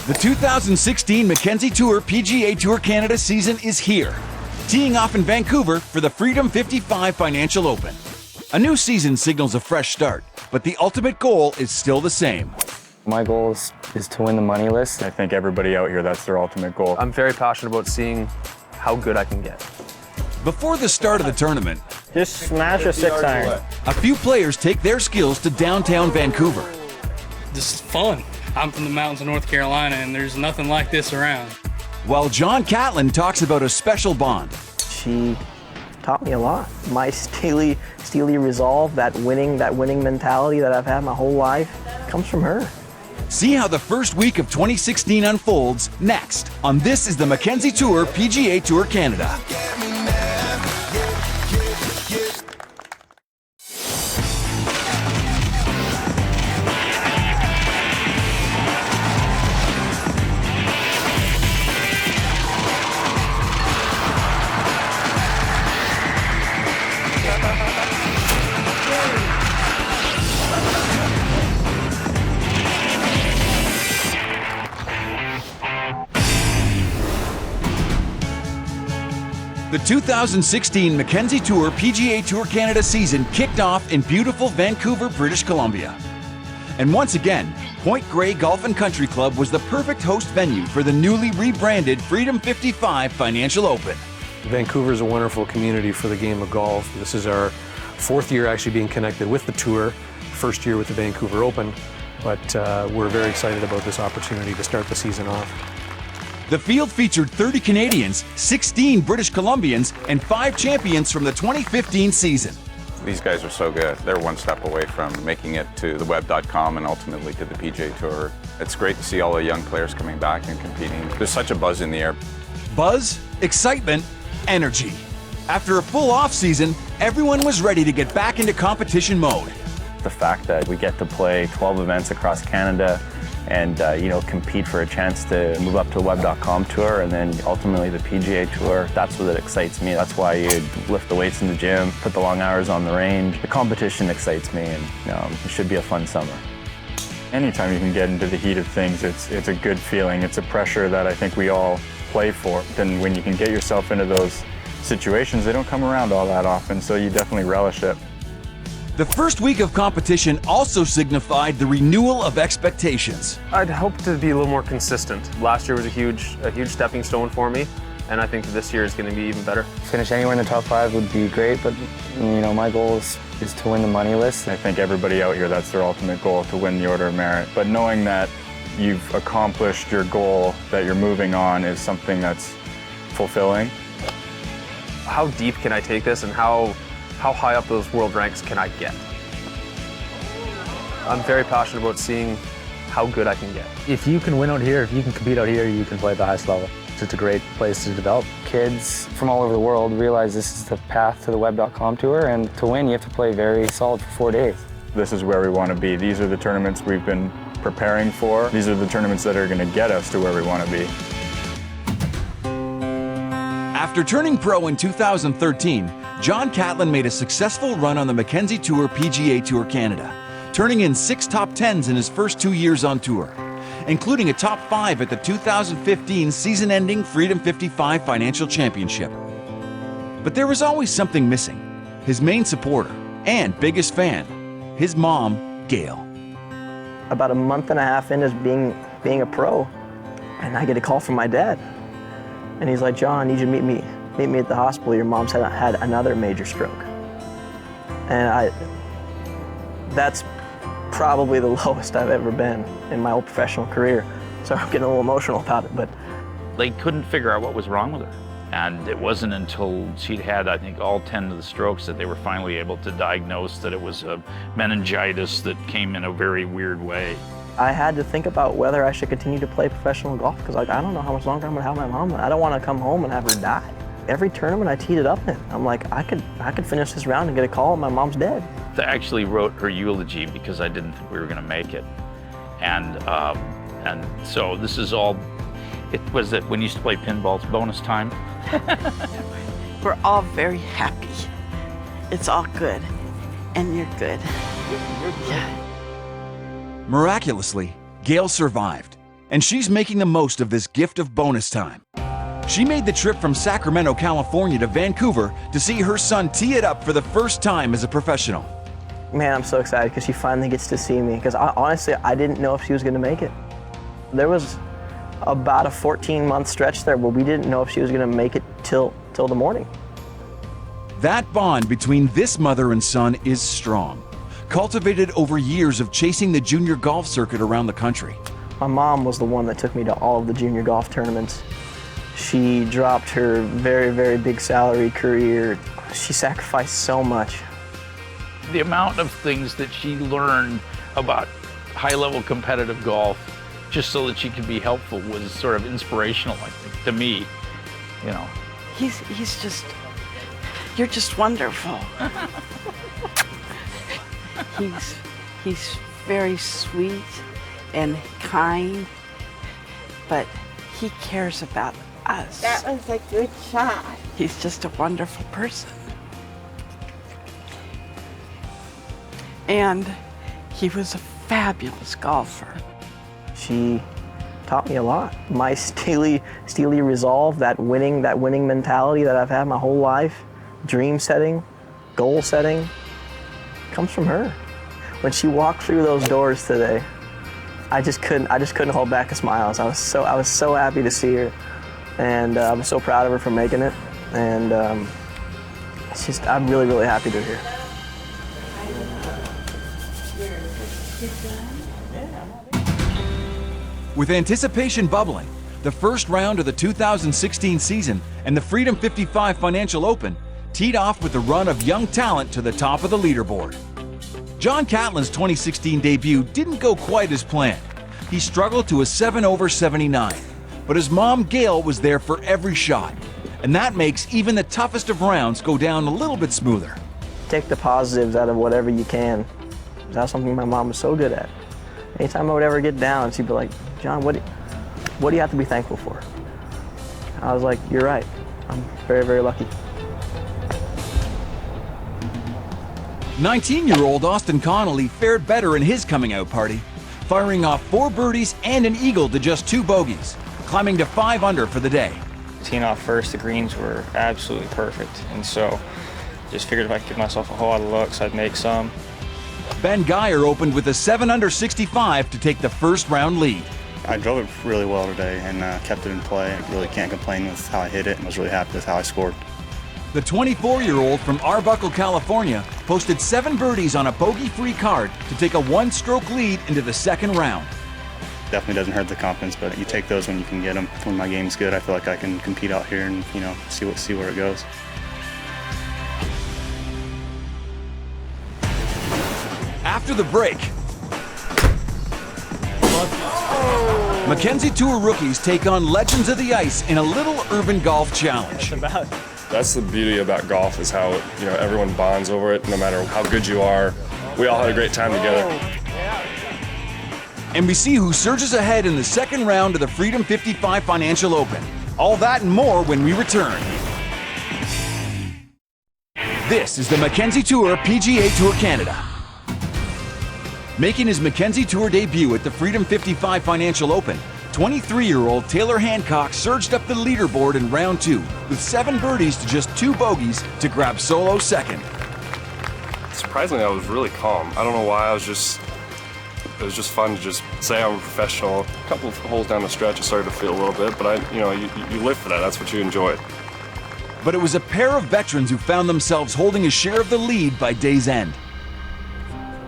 The 2016 Mackenzie Tour PGA Tour Canada season is here, teeing off in Vancouver for the Freedom 55 Financial Open. A new season signals a fresh start, but the ultimate goal is still the same. My goal is to win the money list. I think everybody out here, that's their ultimate goal. I'm very passionate about seeing how good I can get. Before the start of the tournament, Just smash a 6-iron. a few players take their skills to downtown Vancouver. This is fun. I'm from the mountains of North Carolina, and there's nothing like this around. While John Catlin talks about a special bond. She taught me a lot. My steely resolve, that winning mentality that I've had my whole life, comes from her. See how the first week of 2016 unfolds next on This is the Mackenzie Tour PGA Tour Canada. The 2016 Mackenzie Tour PGA Tour Canada season kicked off in beautiful Vancouver, British Columbia. And once again, Point Grey Golf and Country Club was the perfect host venue for the newly rebranded Freedom 55 Financial Open. Vancouver is a wonderful community for the game of golf. This is our 4th year actually being connected with the tour, first year with the Vancouver Open, but we're very excited about this opportunity to start the season off. The field featured 30 Canadians, 16 British Columbians, and 5 champions from the 2015 season. These guys are so good. They're one step away from making it to the web.com and ultimately to the PGA Tour. It's great to see all the young players coming back and competing. There's such a buzz in the air. Buzz, excitement, energy. After a full off-season, everyone was ready to get back into competition mode. The fact that we get to play 12 events across Canada and compete for a chance to move up to the web.com tour and then ultimately the PGA Tour, that's what excites me. That's why you lift the weights in the gym, put the long hours on the range. The competition excites me, and it should be a fun summer. Anytime you can get into the heat of things, it's a good feeling. It's a pressure that I think we all play for. And when you can get yourself into those situations, they don't come around all that often, so you definitely relish it. The first week of competition also signified the renewal of expectations. I'd hope to be a little more consistent. Last year was a huge stepping stone for me, and I think this year is going to be even better. Finish anywhere in the top 5 would be great, but my goal is to win the money list. I think everybody out here, that's their ultimate goal, to win the Order of Merit. But knowing that you've accomplished your goal, that you're moving on, is something that's fulfilling. How deep can I take this, and how high up those world ranks can I get? I'm very passionate about seeing how good I can get. If you can win out here, if you can compete out here, you can play at the highest level. It's a great place to develop. Kids from all over the world realize this is the path to the web.com tour, and to win you have to play very solid for 4 days. This is where we want to be. These are the tournaments we've been preparing for. These are the tournaments that are going to get us to where we want to be. After turning pro in 2013, John Catlin made a successful run on the Mackenzie Tour PGA Tour Canada, turning in 6 top 10s in his first 2 years on tour, including a top 5 at the 2015 season-ending Freedom 55 Financial Championship. But there was always something missing. His main supporter and biggest fan, his mom, Gail. About a month and a half into being a pro, and I get a call from my dad. And he's like, "John, I need you to meet me at the hospital. Your mom's had another major stroke." And that's probably the lowest I've ever been in my whole professional career. So I'm getting a little emotional about it, but they couldn't figure out what was wrong with her. And it wasn't until she'd had, I think, all 10 of the strokes that they were finally able to diagnose that it was a meningitis that came in a very weird way. I had to think about whether I should continue to play professional golf because I don't know how much longer I'm gonna have my mom. I don't want to come home and have her die. Every tournament I teed it up in, I'm like, I could finish this round and get a call and my mom's dead. I actually wrote her eulogy because I didn't think we were going to make it. And so this is all, it was that when you used to play pinball, it's bonus time. We're all very happy. It's all good. And you're good. Yeah. Miraculously, Gail survived. and she's making the most of this gift of bonus time. She made the trip from Sacramento, California to Vancouver to see her son tee it up for the first time as a professional. Man, I'm so excited because she finally gets to see me, because honestly, I didn't know if she was going to make it. There was about a 14-month stretch there where we didn't know if she was going to make it till the morning. That bond between this mother and son is strong, cultivated over years of chasing the junior golf circuit around the country. My mom was the one that took me to all of the junior golf tournaments. She dropped her very, very big salary career. She sacrificed so much. The amount of things that she learned about high-level competitive golf just so that she could be helpful was sort of inspirational, I think, to me, you know. He's just, you're just wonderful. He's very sweet and kind, but he cares about us. That was a good shot. He's just a wonderful person. And he was a fabulous golfer. She taught me a lot. My steely resolve, that winning mentality that I've had my whole life, dream setting, goal setting, comes from her. When she walked through those doors today, I just couldn't hold back a smile. I was so happy to see her, and I'm so proud of her for making it. And I'm really, really happy they're here. With anticipation bubbling, the first round of the 2016 season and the Freedom 55 Financial Open teed off with the run of young talent to the top of the leaderboard. John Catlin's 2016 debut didn't go quite as planned. He struggled to a 7-over 79, but his mom Gail was there for every shot, and that makes even the toughest of rounds go down a little bit smoother. Take the positives out of whatever you can. That's something my mom was so good at. Anytime I would ever get down, she'd be like, John, what do you have to be thankful for? I was like, you're right. I'm very, very lucky. 19-year-old Austin Connolly fared better in his coming-out party, firing off 4 birdies and an eagle to just 2 bogeys, climbing to 5 under for the day. Teeing off first, the greens were absolutely perfect, and so just figured if I could give myself a whole lot of looks, I'd make some. Ben Geyer opened with a 7 under 65 to take the first round lead. I drove it really well today and kept it in play. I really can't complain with how I hit it, and was really happy with how I scored. The 24-year-old from Arbuckle, California, posted 7 birdies on a bogey-free card to take a 1-stroke lead into the second round. Definitely doesn't hurt the confidence, but you take those when you can get them. When my game's good, I feel like I can compete out here and see where it goes. After the break, Mackenzie Tour rookies take on legends of the ice in a little urban golf challenge. That's the beauty about golf, is how everyone bonds over it, no matter how good you are. We all had a great time together. And we see who surges ahead in the second round of the Freedom 55 Financial Open. All that and more when we return. This is the Mackenzie Tour PGA Tour Canada. Making his Mackenzie Tour debut at the Freedom 55 Financial Open, 23-year-old Taylor Hancock surged up the leaderboard in round 2 with 7 birdies to just 2 bogeys to grab solo second. Surprisingly, I was really calm. I don't know why. It was just fun to just say I'm a professional. A couple of holes down the stretch, I started to feel a little bit, but you live for that. That's what you enjoy. But it was a pair of veterans who found themselves holding a share of the lead by day's end.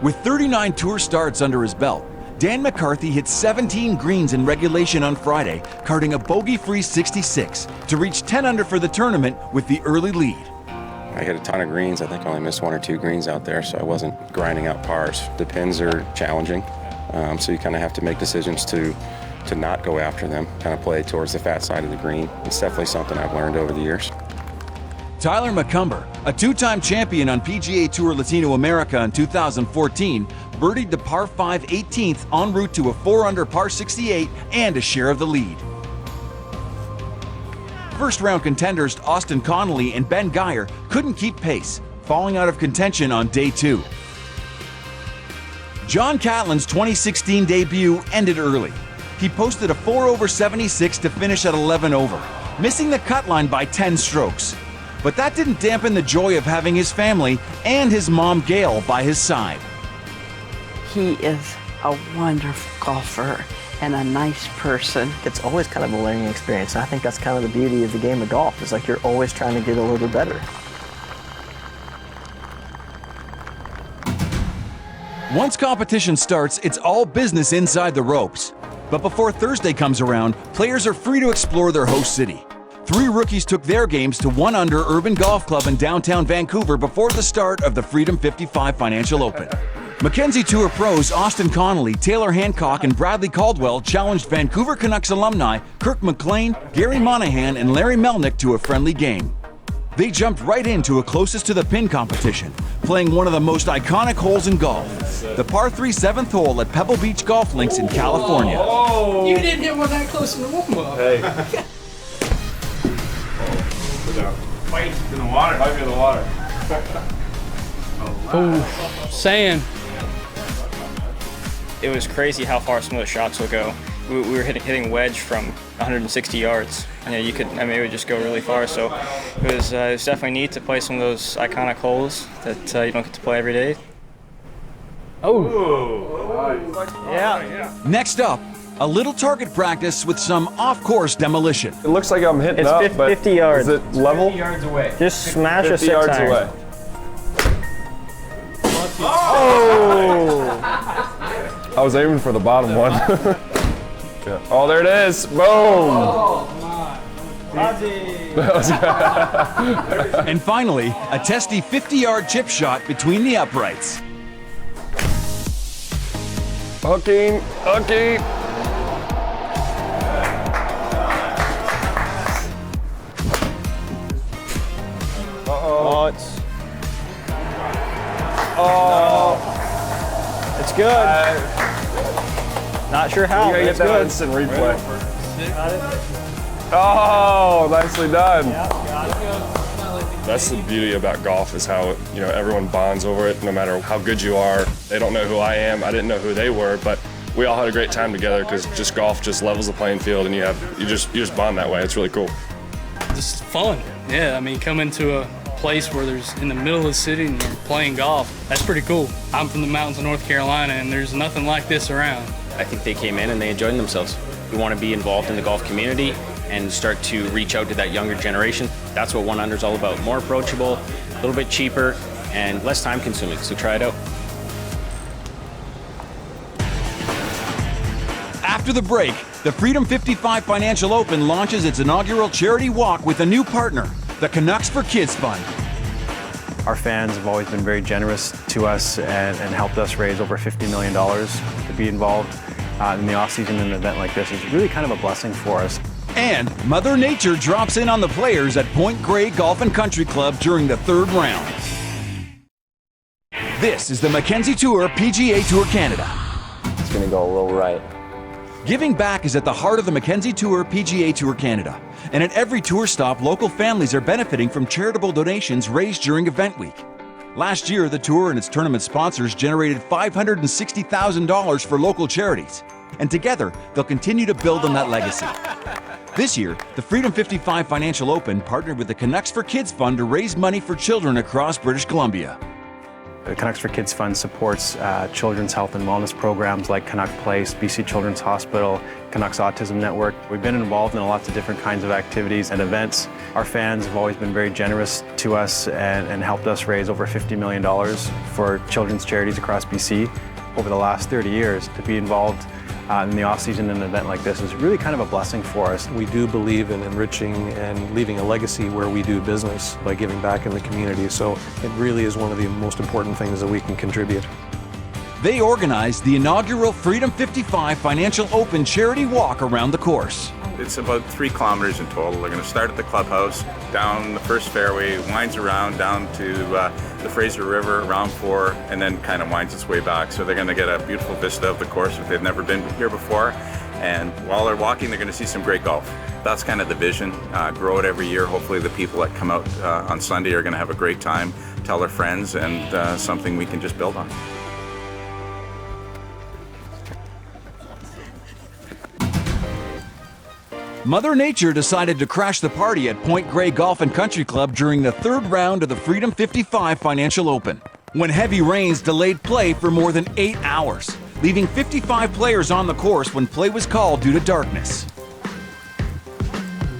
With 39 tour starts under his belt, Dan McCarthy hit 17 greens in regulation on Friday, carding a bogey-free 66 to reach 10 under for the tournament with the early lead. I hit a ton of greens. I think I only missed 1 or 2 greens out there, so I wasn't grinding out pars. The pins are challenging, so you kind of have to make decisions to not go after them, kind of play towards the fat side of the green. It's definitely something I've learned over the years. Tyler McCumber, a 2-time champion on PGA Tour Latino America in 2014, birdied the par 5 18th en route to a 4-under par 68 and a share of the lead. First-round contenders Austin Connolly and Ben Geyer couldn't keep pace, falling out of contention on day 2. John Catlin's 2016 debut ended early. He posted a 4 over 76 to finish at 11 over, missing the cut line by 10 strokes. But that didn't dampen the joy of having his family and his mom Gail by his side. He is a wonderful golfer and a nice person. It's always kind of a learning experience. I think that's kind of the beauty of the game of golf. It's like you're always trying to get a little bit better. Once competition starts, it's all business inside the ropes. But before Thursday comes around, players are free to explore their host city. 3 rookies took their games to 1 Under Urban Golf Club in downtown Vancouver before the start of the Freedom 55 Financial Open. Mackenzie Tour pros Austin Connolly, Taylor Hancock, and Bradley Caldwell challenged Vancouver Canucks alumni Kirk McLean, Gary Monahan, and Larry Melnick to a friendly game. They jumped right into a closest to the pin competition, playing one of the most iconic holes in golf, the par 3 7th hole at Pebble Beach Golf Links in California. Oh. You didn't hit one that close in the warm-up. Hey. Fight in the water. Might be in the water. Oh, sand. It was crazy how far some of the shots will go. We were hitting wedge from 160 yards. And it would just go really far. So it was definitely neat to play some of those iconic holes that you don't get to play every day. Oh. Yeah. Next up, a little target practice with some off-course demolition. It looks like I'm hitting It's up, 50 but yards. is it level? 50 yards away. Just smash it 50 6 yards times. away. Oh! I was aiming for the bottom one. Yeah. Oh, there it is. Boom! Oh, And finally, a testy 50-yard chip shot between the uprights. Hooking. Oh, it's good. Not sure how, but it's good. Instant replay. Oh, nicely done. That's the beauty about golf is how, everyone bonds over it no matter how good you are. They don't know who I am. I didn't know who they were, but we all had a great time together because golf just levels the playing field and you just bond that way. It's really cool. Just fun. Yeah, coming to a place where there's in the middle of the city and you're playing golf, that's pretty cool. I'm from the mountains of North Carolina and there's nothing like this around. I think they came in and they enjoyed themselves. We want to be involved in the golf community and start to reach out to that younger generation. That's what 1 Under is all about. More approachable, a little bit cheaper, and less time consuming, so try it out. After the break, the Freedom 55 Financial Open launches its inaugural charity walk with a new partner, the Canucks for Kids Fund. Our fans have always been very generous to us and helped us raise over $50 million to be involved in the off-season in an event like this. Is really kind of a blessing for us. And Mother Nature drops in on the players at Point Grey Golf and Country Club during the 3rd round. This is the Mackenzie Tour PGA Tour Canada. It's going to go a little right. Giving back is at the heart of the Mackenzie Tour PGA Tour Canada. And at every tour stop, local families are benefiting from charitable donations raised during event week. Last year, the tour and its tournament sponsors generated $560,000 for local charities. And together, they'll continue to build on that legacy. This year, the Freedom 55 Financial Open partnered with the Canucks for Kids Fund to raise money for children across British Columbia. The Canucks for Kids Fund supports children's health and wellness programs like Canuck Place, BC Children's Hospital, Canucks Autism Network. We've been involved in lots of different kinds of activities and events. Our fans have always been very generous to us and helped us raise over $50 million for children's charities across BC. Over the last 30 years, to be involved in the off-season in an event like this is really kind of a blessing for us. We do believe in enriching and leaving a legacy where we do business by giving back in the community, so it really is one of the most important things that we can contribute. They organized the inaugural Freedom 55 Financial Open charity walk around the course. It's about 3 kilometers in total. They're going to start at the clubhouse, down the first fairway, winds around down to the Fraser River, around 4, and then kind of winds its way back. So they're going to get a beautiful vista of the course if they've never been here before. And while they're walking, they're going to see some great golf. That's kind of the vision. Grow it every year. Hopefully the people that come out on Sunday are going to have a great time, tell their friends, and something we can just build on. Mother Nature decided to crash the party at Point Grey Golf and Country Club during the third round of the Freedom 55 Financial Open, when heavy rains delayed play for more than 8 hours, leaving 55 players on the course when play was called due to darkness.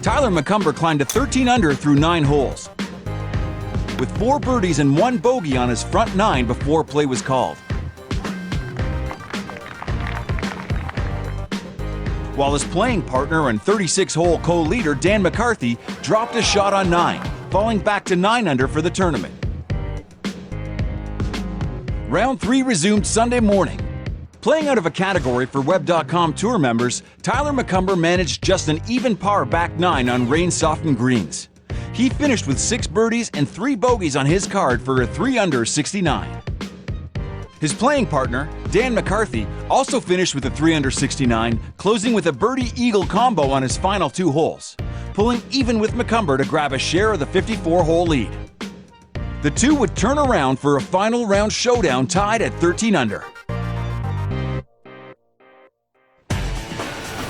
Tyler McCumber climbed to 13 under through 9 holes, with 4 birdies and 1 bogey on his front 9 before play was called. While his playing partner and 36-hole co-leader Dan McCarthy dropped a shot on 9, falling back to 9 under for the tournament. Round 3 resumed Sunday morning. Playing out of a category for Web.com Tour members, Tyler McCumber managed just an even par back 9 on rain-softened greens. He finished with 6 birdies and 3 bogeys on his card for a 3 under 69. His playing partner, Dan McCarthy, also finished with a 3 under 69, closing with a birdie-eagle combo on his final 2 holes, pulling even with McCumber to grab a share of the 54-hole lead. The two would turn around for a final round showdown tied at 13 under.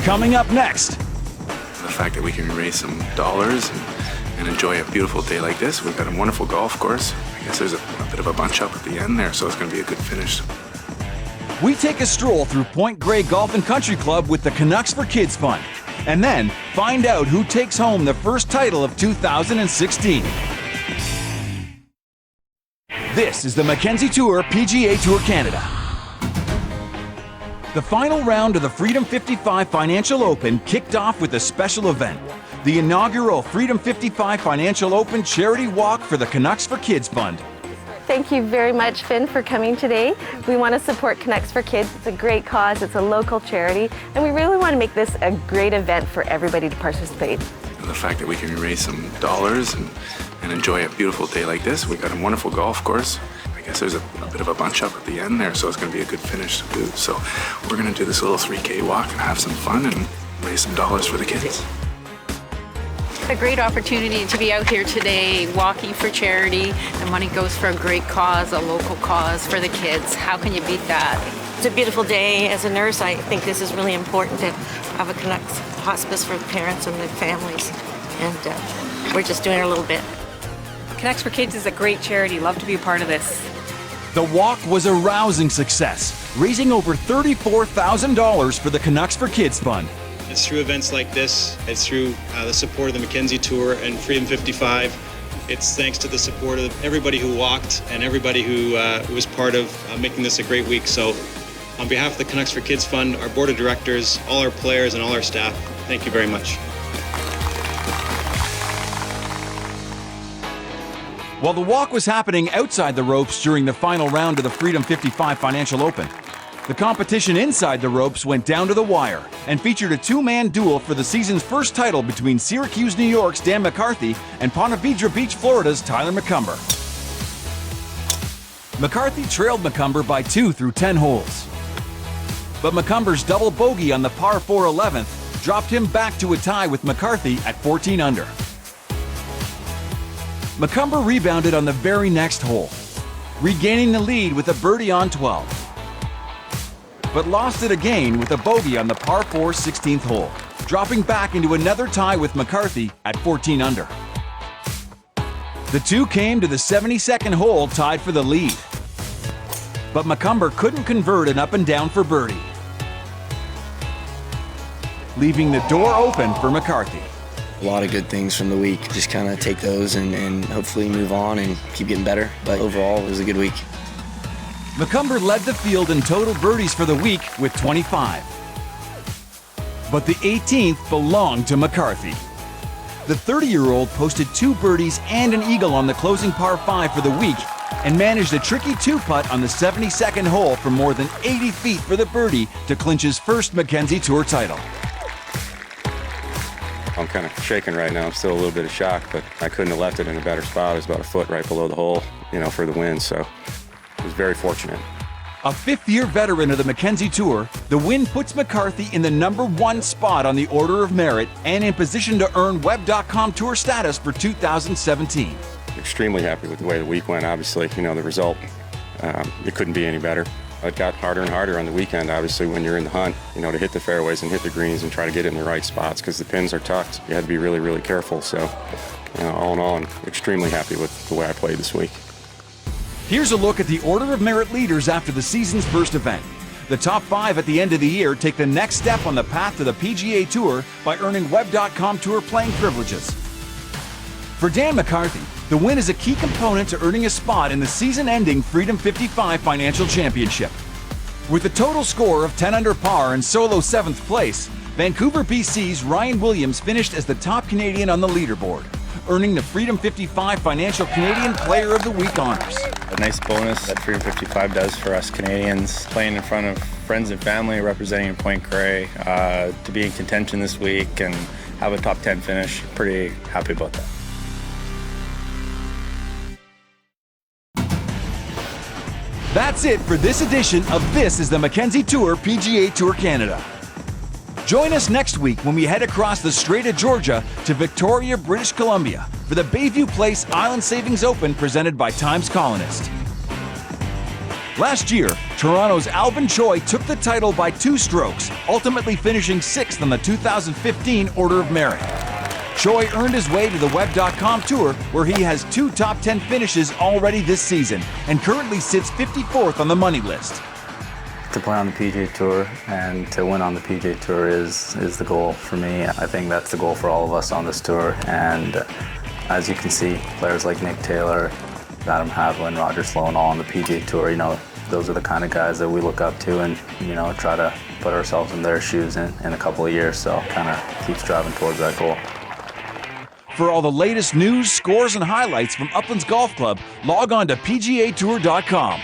Coming up next. The fact that we can raise some dollars and enjoy a beautiful day like this. We've got a wonderful golf course. I guess there's a bit of a bunch up at the end there, so it's going to be a good finish. We take a stroll through Point Grey Golf and Country Club with the Canucks for Kids Fund, and then find out who takes home the first title of 2016. This is the Mackenzie Tour PGA Tour Canada. The final round of the Freedom 55 Financial Open kicked off with a special event, the inaugural Freedom 55 Financial Open Charity Walk for the Canucks for Kids Fund. Thank you very much, Finn, for coming today. We want to support Canucks for Kids. It's a great cause, it's a local charity, and we really want to make this a great event for everybody to participate. The fact that we can raise some dollars and enjoy a beautiful day like this. We've got a wonderful golf course. I guess there's a bit of a bunch up at the end there, so it's going to be a good finish too. So we're going to do this little 3K walk and have some fun and raise some dollars for the kids. A great opportunity to be out here today walking for charity. The money goes for a great cause, a local cause for the kids. How can you beat that? It's a beautiful day. As a nurse, I think this is really important to have a Canucks hospice for the parents and the families. And we're just doing our little bit. Canucks for Kids is a great charity. Love to be a part of this. The walk was a rousing success, raising over $34,000 for the Canucks for Kids Fund. It's through events like this, it's through the support of the Mackenzie Tour and Freedom 55. It's thanks to the support of everybody who walked and everybody who was part of making this a great week. So on behalf of the Canucks for Kids Fund, our board of directors, all our players and all our staff, thank you very much. While the walk was happening outside the ropes during the final round of the Freedom 55 Financial Open, the competition inside the ropes went down to the wire and featured a 2-man duel for the season's first title between Syracuse, New York's Dan McCarthy and Ponte Vedra Beach, Florida's Tyler McCumber. McCarthy trailed McCumber by 2 through 10 holes. But McCumber's double bogey on the par 4 11th dropped him back to a tie with McCarthy at 14 under. McCumber rebounded on the very next hole, regaining the lead with a birdie on 12. But lost it again with a bogey on the par 4 16th hole, dropping back into another tie with McCarthy at 14 under. The two came to the 72nd hole tied for the lead. But McCumber couldn't convert an up and down for birdie, leaving the door open for McCarthy. A lot of good things from the week. Just kind of take those and hopefully move on and keep getting better. But overall, it was a good week. McCumber led the field in total birdies for the week with 25. But the 18th belonged to McCarthy. The 30-year-old posted 2 birdies and an eagle on the closing par 5 for the week and managed a tricky 2-putt on the 72nd hole from more than 80 feet for the birdie to clinch his first Mackenzie Tour title. I'm kind of shaking right now. I'm still a little bit of shock, but I couldn't have left it in a better spot. It was about a foot right below the hole, for the win, so I was very fortunate. A 5th-year veteran of the Mackenzie Tour, the win puts McCarthy in the #1 spot on the Order of Merit and in position to earn Web.com Tour status for 2017. Extremely happy with the way the week went. Obviously, the result, it couldn't be any better. It got harder and harder on the weekend, obviously, when you're in the hunt, to hit the fairways and hit the greens and try to get it in the right spots because the pins are tucked. You had to be really, really careful. So, all in all, I'm extremely happy with the way I played this week. Here's a look at the order of merit leaders after the season's first event. The top 5 at the end of the year take the next step on the path to the PGA Tour by earning Web.com Tour playing privileges. For Dan McCarthy, the win is a key component to earning a spot in the season-ending Freedom 55 Financial Championship. With a total score of 10 under par and solo 7th place, Vancouver, BC's Ryan Williams finished as the top Canadian on the leaderboard, earning the Freedom 55 Financial Canadian Player of the Week honors. A nice bonus that Freedom 55 does for us Canadians, playing in front of friends and family, representing Point Grey, to be in contention this week and have a top 10 finish. Pretty happy about that. That's it for this edition of This is the Mackenzie Tour PGA Tour Canada. Join us next week when we head across the Strait of Georgia to Victoria, British Columbia for the Bayview Place Island Savings Open presented by Times Colonist. Last year, Toronto's Alvin Choi took the title by 2 strokes, ultimately finishing 6th on the 2015 Order of Merit. Choi earned his way to the Web.com Tour, where he has 2 top 10 finishes already this season and currently sits 54th on the money list. To play on the PGA Tour and to win on the PGA Tour is the goal for me. I think that's the goal for all of us on this tour. And as you can see, players like Nick Taylor, Adam Hadwin, Roger Sloan, all on the PGA Tour, those are the kind of guys that we look up to and, try to put ourselves in their shoes in a couple of years. So kind of keep striving towards that goal. For all the latest news, scores, and highlights from Uplands Golf Club, log on to PGAtour.com.